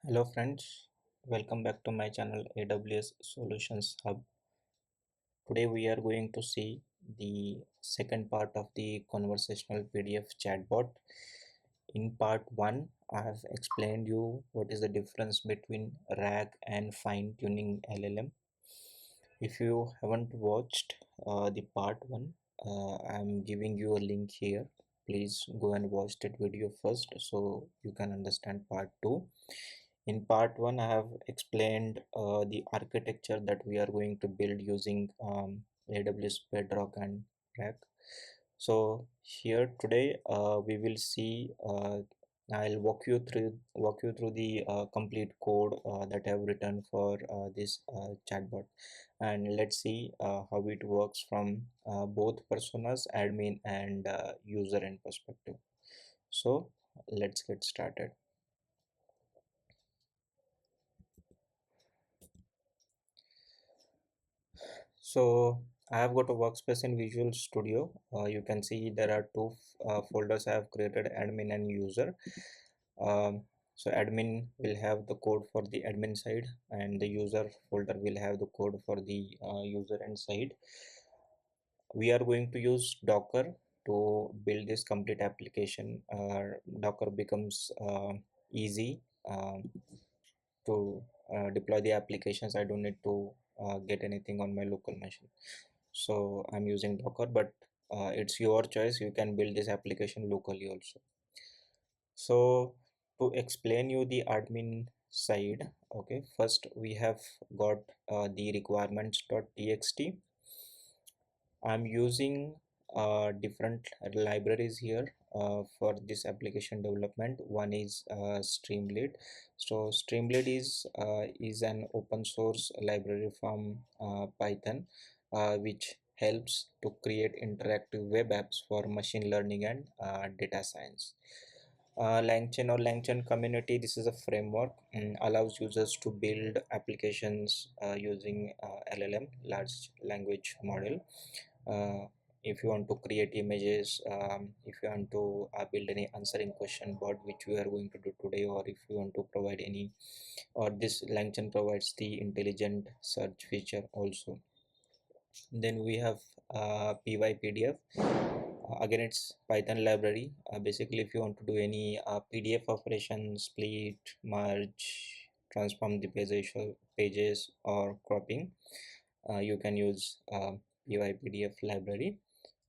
Hello friends, welcome back to my channel AWS Solutions Hub. Today we are going to see the second part of the conversational PDF chatbot. In part 1, I have explained you what is the difference between RAG and fine-tuning LLM. If you haven't watched the part 1, I'm giving you a link here. Please go and watch that video first so you can understand part 2. In part 1, I have explained the architecture that we are going to build using AWS Bedrock and RAG. So here today we will see. I'll walk you through the complete code that I have written for this chatbot, and let's see how it works from both personas, admin and user end perspective. So let's get started. So I have got a workspace in Visual Studio. You can see there are two folders I have created, admin and user. So admin will have the code for the admin side, and the user folder will have the code for the user end side. We are going to use Docker to build this complete application. Docker becomes easy to deploy the applications. I don't need to get anything on my local machine, so I'm using Docker, but it's your choice. You can build this application locally also. So to explain you the admin side, okay, first we have got the requirements.txt. I'm using different libraries here for this application development. One is Streamlit. So Streamlit is an open source library from Python, which helps to create interactive web apps for machine learning and data science. Langchain community, this is a framework and allows users to build applications using LLM, large language model. If you want to create images, if you want to build any answering question bot, which we are going to do today, or if you want to provide any, or this Langchain provides the intelligent search feature also. Then we have PyPDF. Again, it's Python library. Basically, if you want to do any PDF operation, split, merge, transform the pages or cropping, you can use PyPDF library.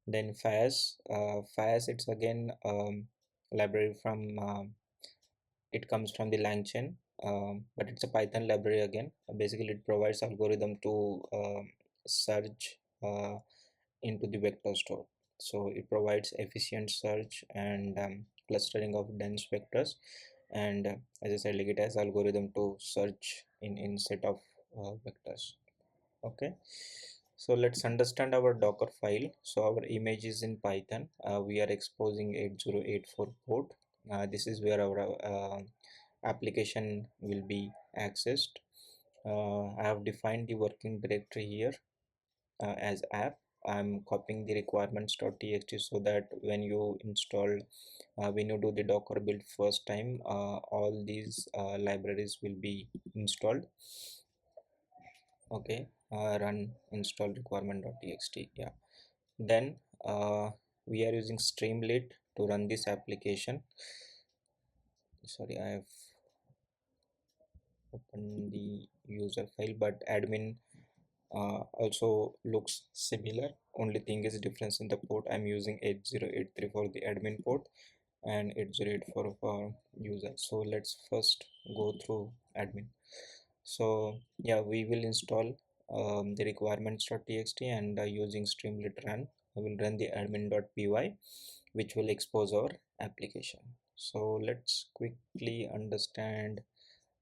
Then FAS, it's again library from it comes from the Langchain, but it's a Python library again. Basically, it provides algorithm to search into the vector store. So it provides efficient search and clustering of dense vectors. And as I said, like it has algorithm to search in set of vectors. Okay, so let's understand our Docker file. So our image is in Python. We are exposing 8084 port. This is where our application will be accessed. I have defined the working directory here as app. I'm copying the requirements.txt so that when you install, when you do the Docker build first time, all these libraries will be installed. Okay, run install requirement.txt. Yeah, then we are using Streamlit to run this application. Sorry, I have opened the user file, but admin also looks similar. Only thing is difference in the port. I'm using 8083 for the admin port and 8084 for user. So let's first go through admin. So yeah, we will install the requirements.txt, and using Streamlit run, I will run the admin.py, which will expose our application. So let's quickly understand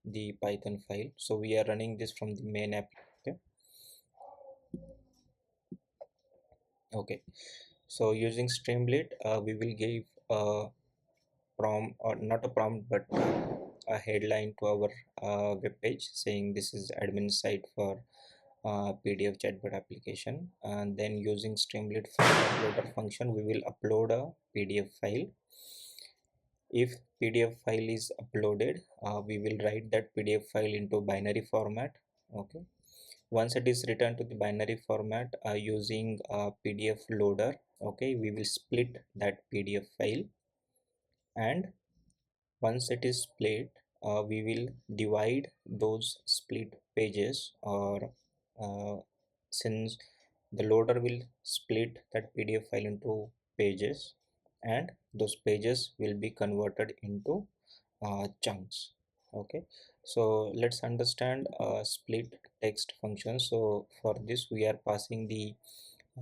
the Python file. So we are running this from the main app. Okay, so using Streamlit, we will give a prompt, or not a prompt, but a headline to our web page saying this is admin site for PDF chatbot application. And then using Streamlit file uploader function, we will upload a PDF file. If PDF file is uploaded, we will write that PDF file into binary format. Okay, once it is returned to the binary format using PDF loader, okay, we will split that PDF file, and once it is split, we will divide those split pages, or since the loader will split that PDF file into pages, and those pages will be converted into chunks. Okay, so let's understand split text function. So for this we are passing the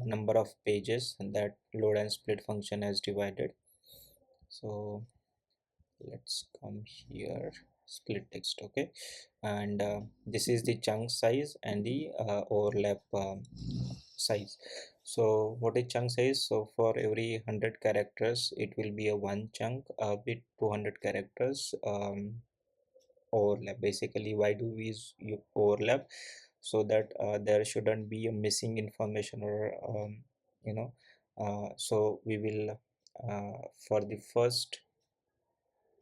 number of pages that load and split function has divided. So let's come here, split text. Okay, and this is the chunk size and the overlap size. So what is chunk size? So for every 100 characters it will be a one chunk with 200 characters overlap. Basically, why do we use overlap? So that there shouldn't be a missing information, or you know so we will for the first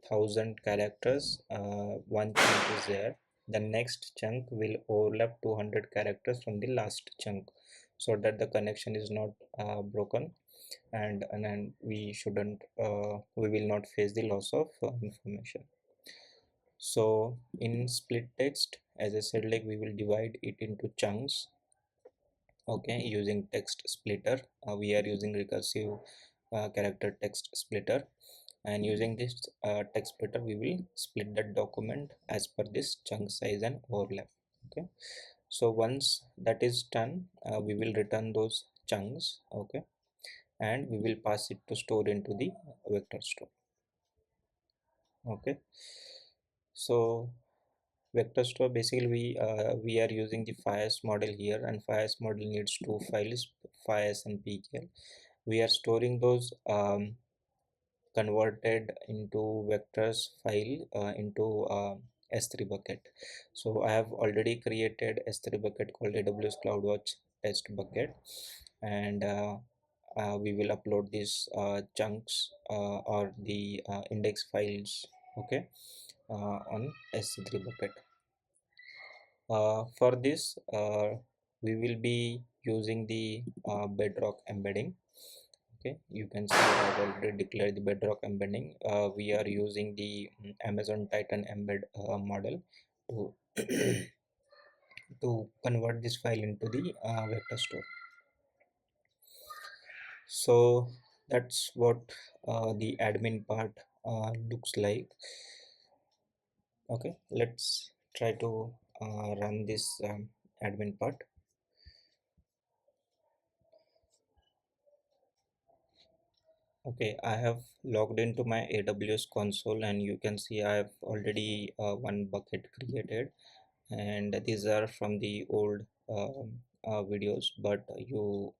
1000 characters, one chunk is there. The next chunk will overlap 200 characters from the last chunk, so that the connection is not broken, and then we will not face the loss of information. So in split text, as I said, like we will divide it into chunks, okay, using text splitter. We are using recursive character text splitter, and using this text splitter we will split the document as per this chunk size and overlap. Okay, so once that is done, we will return those chunks. Okay, and we will pass it to store into the vector store. Okay, so vector store, basically we are using the FIAS model here, and FIAS model needs two files, FIAS and PKL. We are storing those converted into vectors file into S3 bucket. So I have already created S3 bucket called AWS CloudWatch test bucket, and we will upload these chunks or the index files, okay, on S3 bucket. For this, we will be using the Bedrock embedding. Okay, you can see I have already declared the Bedrock embedding. We are using the Amazon Titan embed model to to convert this file into the vector store. So that's what the admin part looks like. Okay, let's try to run this admin part. Okay, I have logged into my AWS console, and you can see I have already one bucket created, and these are from the old videos, but you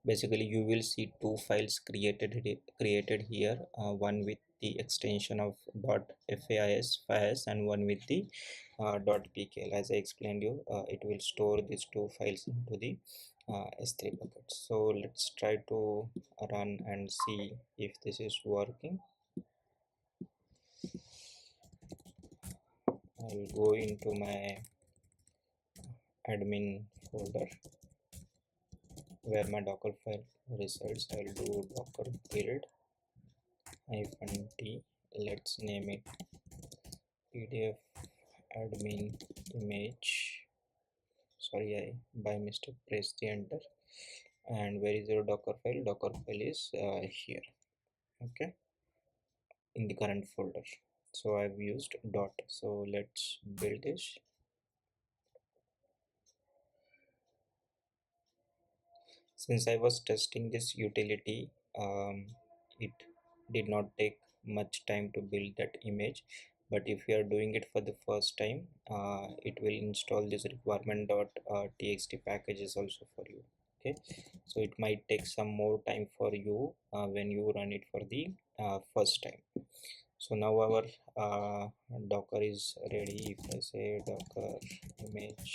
will see two files created here, one with the extension of .fais and one with the .pkl. As I explained you, it will store these two files into the S3 bucket. So let's try to run and see if this is working. I'll go into my admin folder where my docker file resides. I'll do docker build -t. Let's name it PDF admin image. Sorry, I by mistake pressed the enter. And where is your docker file? Docker file is here. Okay, in the current folder. So I've used dot. So let's build this. Since I was testing this utility, it did not take much time to build that image. But if you are doing it for the first time, it will install this requirement.txt packages also for you. Okay, so it might take some more time for you when you run it for the first time. So now our docker is ready. If I say docker image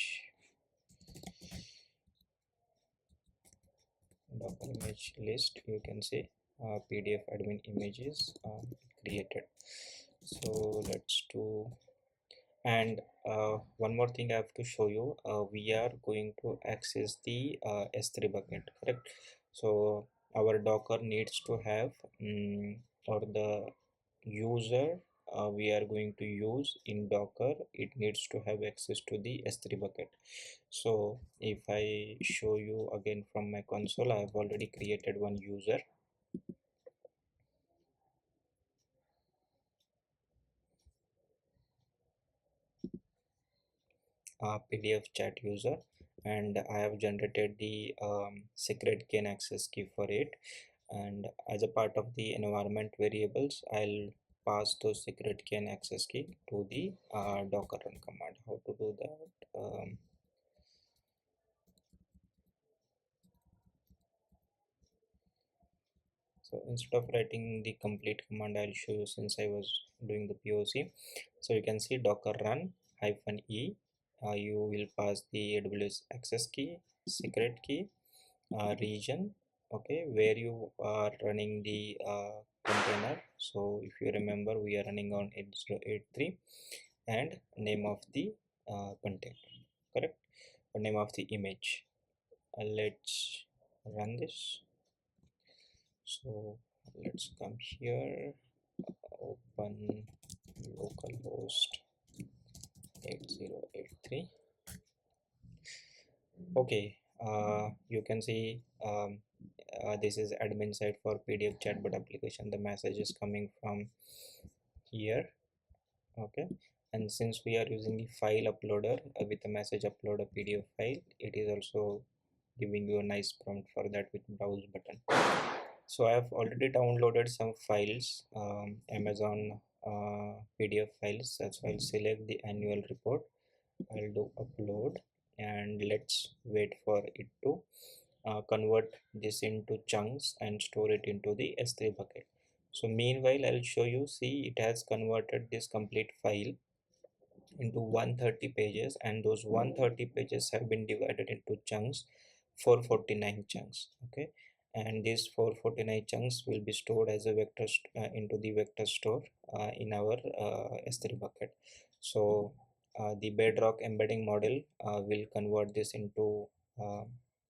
list, you can say PDF admin images created. So let's do. And one more thing I have to show you, we are going to access the S3 bucket, correct? So our Docker needs to have, or the user we are going to use in Docker, it needs to have access to the S3 bucket. So if I show you again from my console, I have already created one user. PDF chat user, and I have generated the secret key and access key for it. And as a part of the environment variables, I'll pass those secret key and access key to the docker run command. How to do that? So instead of writing the complete command, I'll show you since I was doing the POC. So you can see docker run -e. You will pass the AWS access key, secret key, region, okay, where you are running the container. So if you remember, we are running on 8083, and name of the container, correct, or name of the image. Let's run this. So let's come here, open localhost 8083. Okay, you can see this is admin side for PDF chatbot application. The message is coming from here, okay. And since we are using the file uploader with the message upload a PDF file, it is also giving you a nice prompt for that with browse button. So I have already downloaded some files, Amazon PDF files. That's why I'll select the annual report. I'll do upload, and let's wait for it to convert this into chunks and store it into the S3 bucket. So meanwhile, I'll show you, see, it has converted this complete file into 130 pages, and those 130 pages have been divided into chunks, 449 chunks, okay. And these 449 chunks will be stored as a vector into the vector store in our S3 bucket. So the Bedrock embedding model will convert this into uh,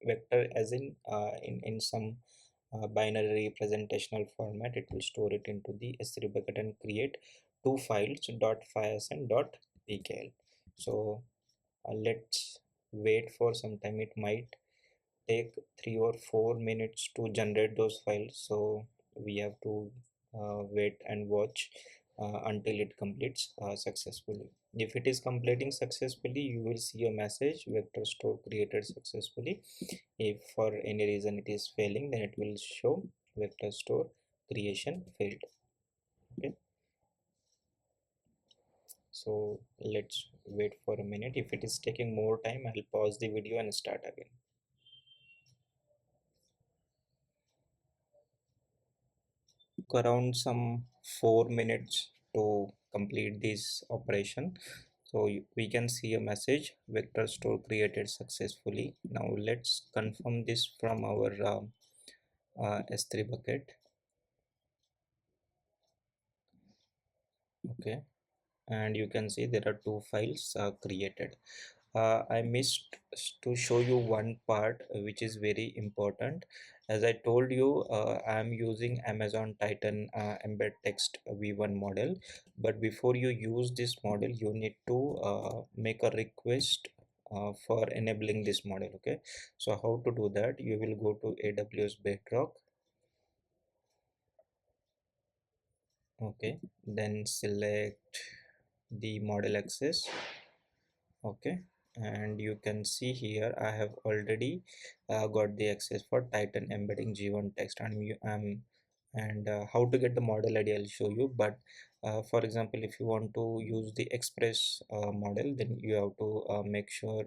vector, as in some binary representational format. It will store it into the S3 bucket and create two files, .fis and .pkl. So let's wait for some time. It might take 3 or 4 minutes to generate those files, so we have to wait and watch until it completes successfully. If it is completing successfully, you will see a message, vector store created successfully. If for any reason it is failing, then it will show vector store creation failed, okay. So let's wait for a minute. If it is taking more time, I'll pause the video and start again. Around some 4 minutes to complete this operation. So we can see a message, vector store created successfully. Now let's confirm this from our S3 bucket, okay. And you can see there are two files created. I missed to show you one part which is very important. As I told you, I am using Amazon Titan embed text v1 model, but before you use this model, you need to make a request for enabling this model, okay. So how to do that? You will go to AWS Bedrock, okay, then select the model access, okay. And you can see here I have already got the access for Titan embedding g1 text, and how to get the model ID I'll show you. But for example, if you want to use the express model, then you have to make sure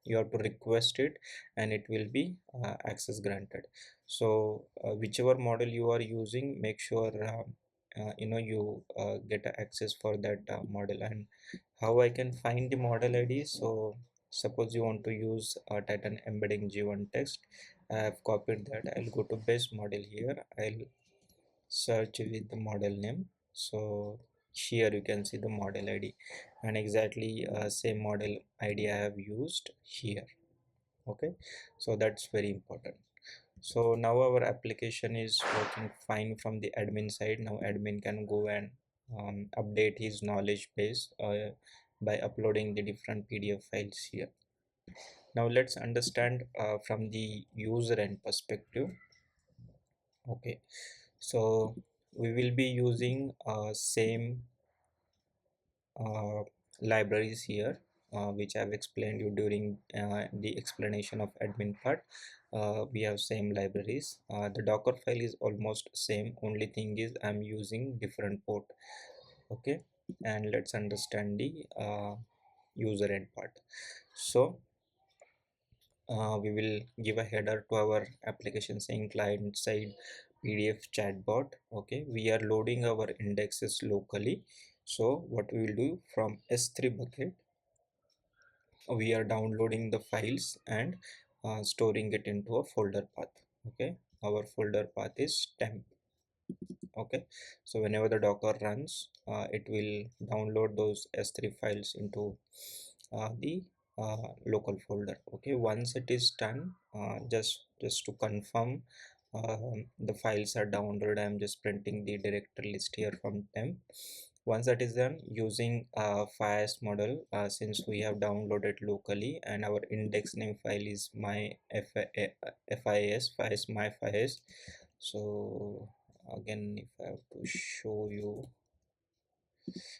you have to request it, and it will be access granted. So whichever model you are using, make sure you get access for that model. And how I can find the model ID? So suppose you want to use Titan embedding g1 text. I have copied that. I'll go to base model here. I'll search with the model name. So here you can see the model ID, and exactly same model ID I have used here. Okay, so that's very important. So now our application is working fine from the admin side. Now admin can go and update his knowledge base by uploading the different PDF files here. Now let's understand from the user end perspective. Okay, so we will be using same uh, libraries here, which I've explained you during the explanation of admin part. We have same libraries. The Docker file is almost same, only thing is I'm using different port. Okay, and let's understand the user end part. So we will give a header to our application saying client side PDF chatbot. Okay, we are loading our indexes locally. So what we will do, from S3 bucket we are downloading the files and storing it into a folder path. Okay, our folder path is temp. Okay, so whenever the Docker runs, it will download those S3 files into the local folder. Okay, once it is done, just to confirm the files are downloaded, I'm just printing the directory list here from temp. Once that is done, using FIS model, since we have downloaded locally and our index name file is my FIS my FIS. So again, if I have to show you,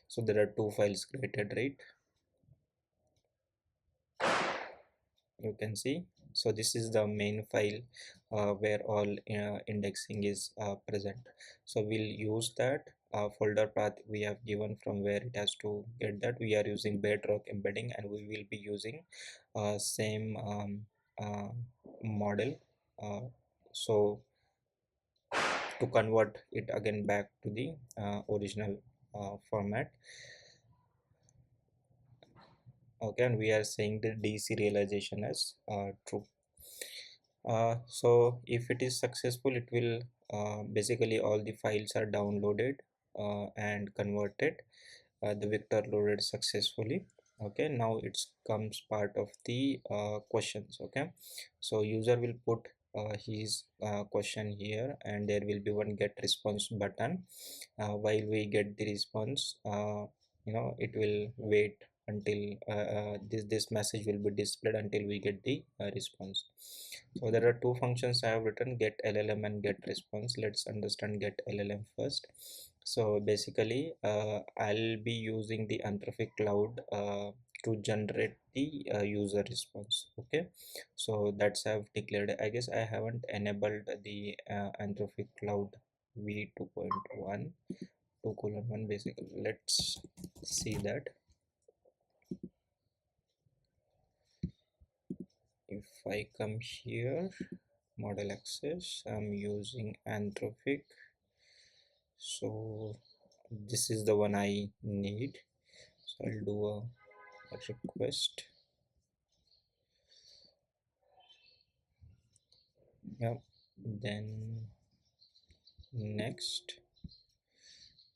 so there are two files created, right? You can see, so this is the main file where all indexing is present. So we'll use that folder path we have given from where it has to get that. We are using Bedrock embedding, and we will be using same uh, model. So to convert it again back to the original format. Okay, and we are saying the DC realization as true. So if it is successful, it will basically all the files are downloaded and converted. The vector loaded successfully. Okay, now it comes part of the questions. Okay, so user will put his question here, and there will be one get response button. While we get the response, it will wait until this message will be displayed until we get the response. So there are two functions I have written, get LLM and get response. Let's understand get LLM first. So basically I'll be using the Anthropic cloud to generate the user response. Okay, so that's I've declared. I guess I haven't enabled the Anthropic cloud v2.1 2:1 basically. Let's see that. If I come here, model access, I'm using Anthropic. So this is the one I need. So I'll do a request. Yep, then next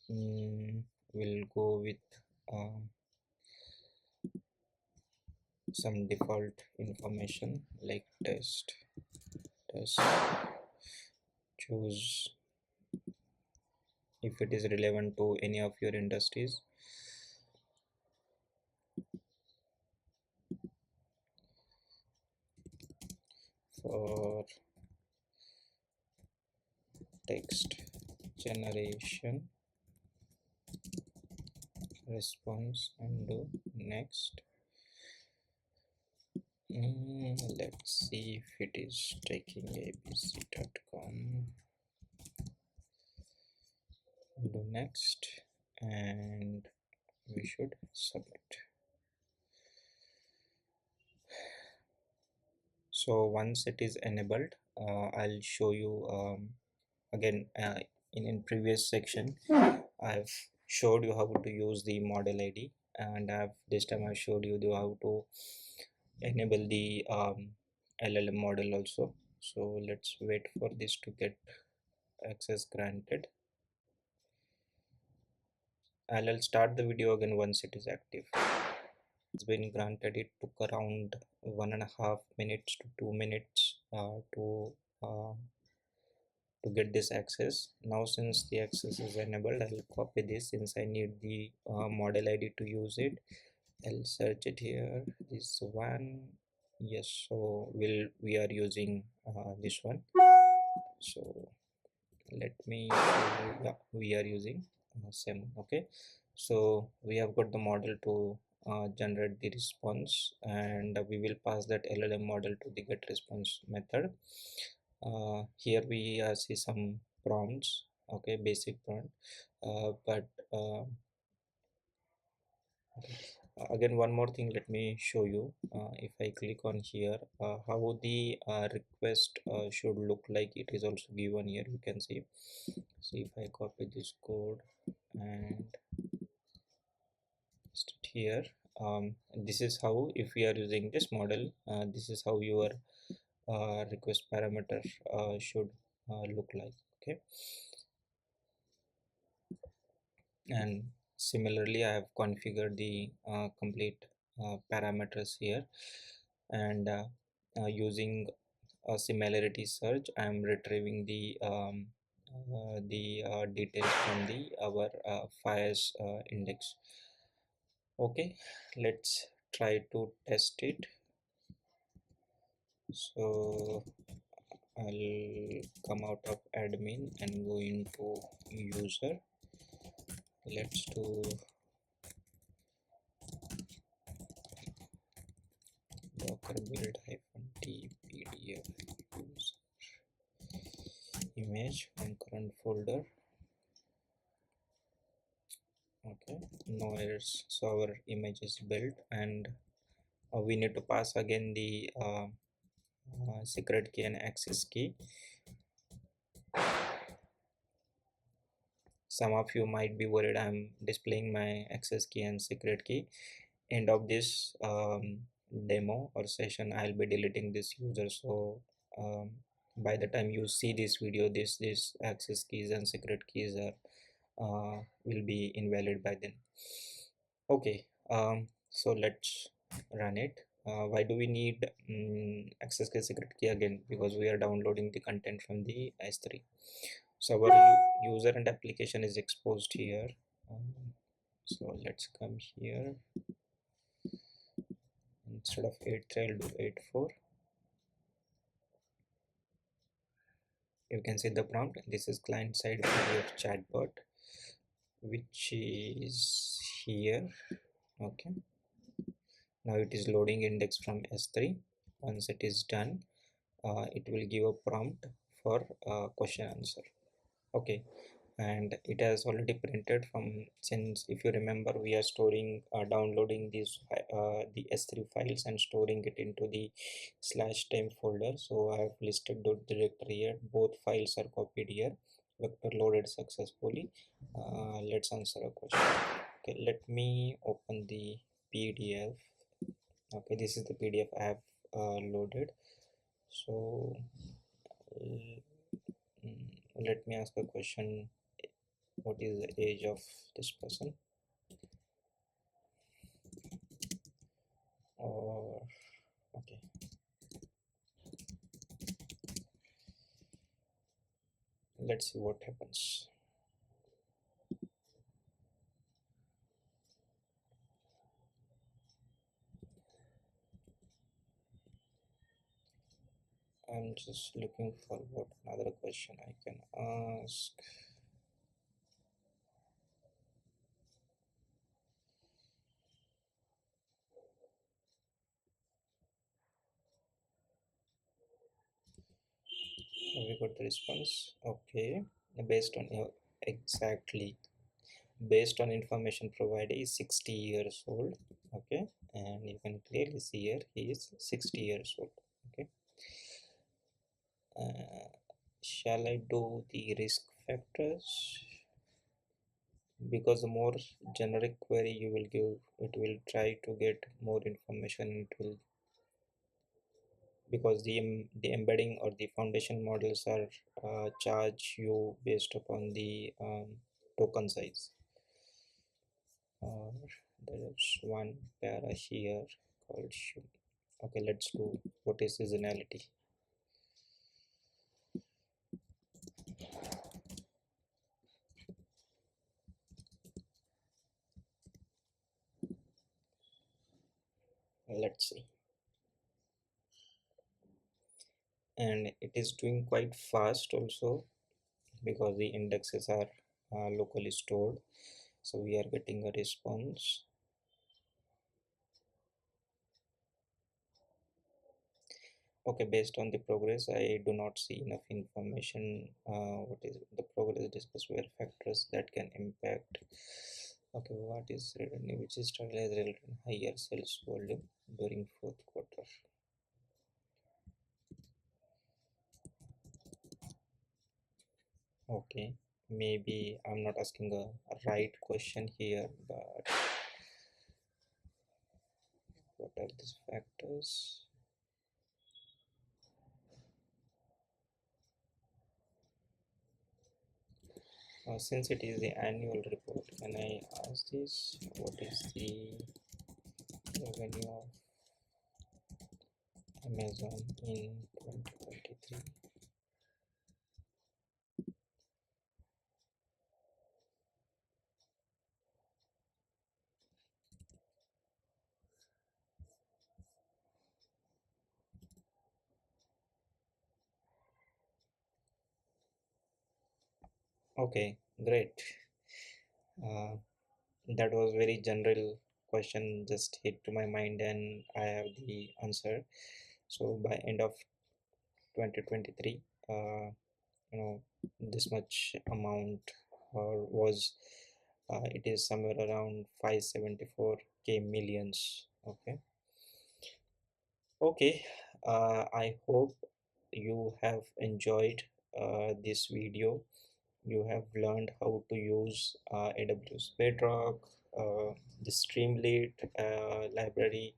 we'll go with some default information like test. Choose if it is relevant to any of your industries. For text generation response and do next. Let's see if it is taking abc.com. Do next, and we should submit. So once it is enabled, I'll show you again in previous section I've showed you how to use the model ID, and this time I showed you how to enable the LLM model also. So let's wait for this to get access granted. I'll start the video again once it is active. It's been granted. It took around 1.5 minutes to 2 minutes to get this access. Now since the access is enabled, I'll copy this since I need the model ID to use it. I'll search it here, this one. Yes, so we are using this one. So let me show you. Yeah, we are using same. Okay, so we have got the model to generate the response, and we will pass that LLM model to the get response method. Here we see some prompts. Okay, basic prompt, but again, one more thing, let me show you. If I click on here, how the request should look like, it is also given here. You can see. So if I copy this code and paste it here, this is how, if we are using this model, this is how your request parameter should look like. Okay, and similarly I have configured the complete parameters here, and using a similarity search I am retrieving the details from the our fires index. Okay, let's try to test it. So I'll come out of admin and go into user. Let's do docker build -t pdf user image on current folder. Okay, no errors, so our image is built, and we need to pass again the secret key and access key. Some of you might be worried I'm displaying my access key and secret key. End of this demo or session I'll be deleting this user, so by the time you see this video, this access keys and secret keys are will be invalid by then. Okay, so let's run it. Why do we need access key secret key again? Because we are downloading the content from the S3. So our user and application is exposed here. So let's come here. Instead of 8.3 I'll do 8.4. You can see the prompt. This is client side PDF chatbot, which is here. Okay, now it is loading index from S3. Once it is done, it will give a prompt for question answer. Okay, and it has already printed from, since if you remember we are storing downloading these the S3 files and storing it into the /temp folder. So I have listed the directory here. Both files are copied here. Vector loaded successfully. Let's answer a question. Okay, let me open the PDF. Okay, this is the PDF I have loaded. So let me ask a question. What is the age of this person? Or okay, let's see what happens. I'm just looking for what another question I can ask. We got the response. Okay, based on exactly based on information provided, is 60 years old. Okay, and you can clearly see here he is 60 years old. Okay, shall I do the risk factors? Because the more generic query you will give, it will try to get more information. It will, because the embedding or the foundation models are charge you based upon the token size. or there's one para here called okay, let's do what is seasonality. Let's see. And it is doing quite fast also because the indexes are locally stored, so we are getting a response. Okay, based on the progress, I do not see enough information. What is the progress discussed were factors that can impact. Okay, what is revenue, which is related higher sales volume during fourth quarter. Okay, maybe I'm not asking a right question here, but what are these factors? Since it is the annual report, can I ask this? What is the revenue of Amazon in 2023? Okay, great. Uh, that was very general question, just hit to my mind, and I have the answer. So by end of 2023, you know, this much amount was it is somewhere around 574k millions. Okay. Okay, I hope you have enjoyed this video. You have learned how to use AWS Bedrock, the Streamlit library,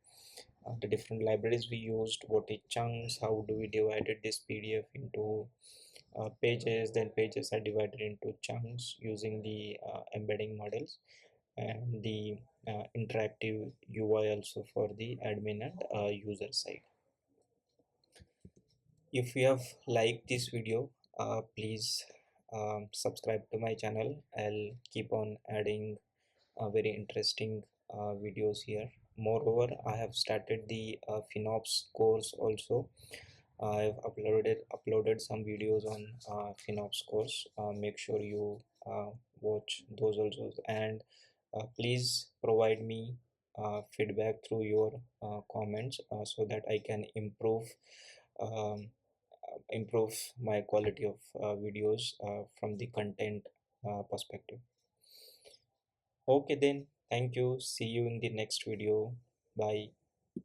the different libraries we used, what is chunks, how do we divided this PDF into pages, then pages are divided into chunks using the embedding models, and the interactive UI also for the admin and user side. If you have liked this video, please subscribe to my channel. I'll keep on adding very interesting videos here. Moreover, I have started the FinOps course also. I've uploaded some videos on FinOps course. Make sure you watch those also, and please provide me feedback through your comments so that I can um, improve my quality of videos from the content perspective. Okay then, thank you. See you in the next video. Bye.